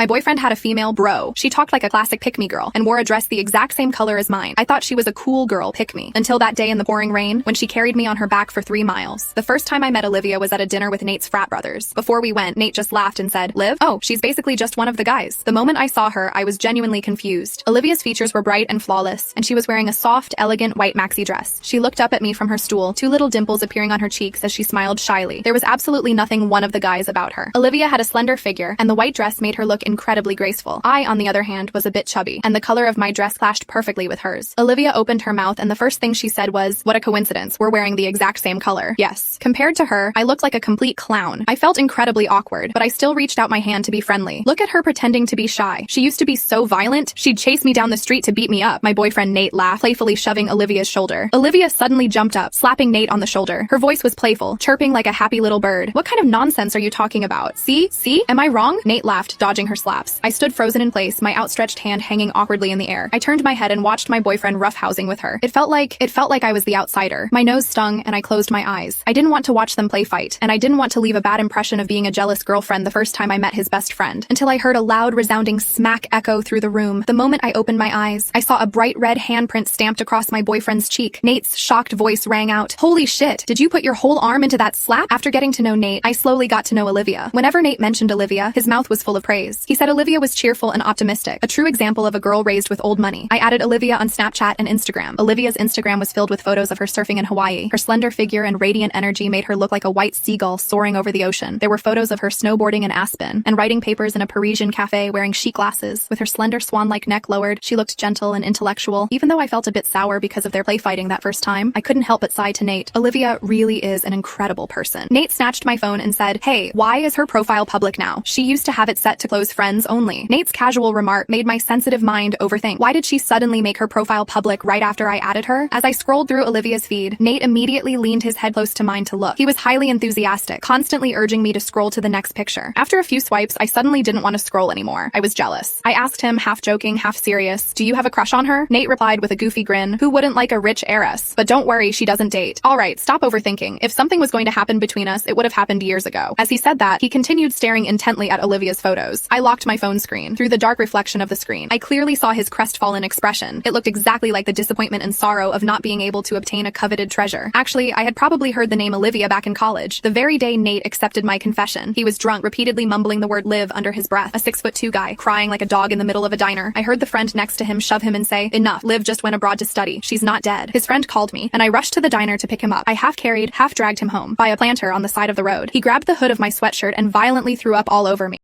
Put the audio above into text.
My boyfriend had a female bro. She talked like a classic pick-me girl and wore a dress the exact same color as mine. I thought she was a cool girl pick-me until that day in the pouring rain when she carried me on her back for 3 miles. The first time I met Olivia was at a dinner with Nate's frat brothers. Before we went, Nate just laughed and said, "Liv? Oh, she's basically just one of the guys." The moment I saw her, I was genuinely confused. Olivia's features were bright and flawless, and she was wearing a soft, elegant white maxi dress. She looked up at me from her stool, 2 little dimples appearing on her cheeks as she smiled shyly. There was absolutely nothing one of the guys about her. Olivia had a slender figure, and the white dress made her look incredibly graceful. I, on the other hand, was a bit chubby, and the color of my dress clashed perfectly with hers. Olivia opened her mouth, and the first thing she said was, "What a coincidence, we're wearing the exact same color." Yes. Compared to her, I looked like a complete clown. I felt incredibly awkward, but I still reached out my hand to be friendly. Look at her pretending to be shy. She used to be so violent, she'd chase me down the street to beat me up. My boyfriend Nate laughed, playfully shoving Olivia's shoulder. Olivia suddenly jumped up, slapping Nate on the shoulder. Her voice was playful, chirping like a happy little bird. "What kind of nonsense are you talking about? See? Am I wrong?" Nate laughed, dodging her slaps. I stood frozen in place, my outstretched hand hanging awkwardly in the air. I turned my head and watched my boyfriend roughhousing with her. It felt like I was the outsider. My nose stung, and I closed my eyes. I didn't want to watch them play fight, and I didn't want to leave a bad impression of being a jealous girlfriend the first time I met his best friend, until I heard a loud, resounding smack echo through the room. The moment I opened my eyes, I saw a bright red handprint stamped across my boyfriend's cheek. Nate's shocked voice rang out, "Holy shit, did you put your whole arm into that slap?" After getting to know Nate, I slowly got to know Olivia. Whenever Nate mentioned Olivia, his mouth was full of praise. He said Olivia was cheerful and optimistic, a true example of a girl raised with old money. I added Olivia on Snapchat and Instagram. Olivia's Instagram was filled with photos of her surfing in Hawaii. Her slender figure and radiant energy made her look like a white seagull soaring over the ocean. There were photos of her snowboarding in Aspen and writing papers in a Parisian cafe wearing chic glasses. With her slender swan-like neck lowered, she looked gentle and intellectual. Even though I felt a bit sour because of their play fighting that first time, I couldn't help but sigh to Nate. Olivia really is an incredible person. Nate snatched my phone and said, "Hey, why is her profile public now? She used to have it set to close friends only." Nate's casual remark made my sensitive mind overthink. Why did she suddenly make her profile public right after I added her? As I scrolled through Olivia's feed, Nate immediately leaned his head close to mine to look. He was highly enthusiastic, constantly urging me to scroll to the next picture. After a few swipes, I suddenly didn't want to scroll anymore. I was jealous. I asked him, half joking, half serious, "Do you have a crush on her?" Nate replied with a goofy grin, "Who wouldn't like a rich heiress? But don't worry, she doesn't date." Alright, stop overthinking. If something was going to happen between us, it would have happened years ago. As he said that, he continued staring intently at Olivia's photos. I locked my phone screen. Through the dark reflection of the screen, I clearly saw his crestfallen expression. It looked exactly like the disappointment and sorrow of not being able to obtain a coveted treasure. Actually, I had probably heard the name Olivia back in college, the very day Nate accepted my confession. He was drunk, repeatedly mumbling the word "Liv" under his breath, a 6'2" guy, crying like a dog in the middle of a diner. I heard the friend next to him shove him and say, "Enough, Liv just went abroad to study. She's not dead." His friend called me, and I rushed to the diner to pick him up. I half carried, half dragged him home, by a planter on the side of the road. He grabbed the hood of my sweatshirt and violently threw up all over me.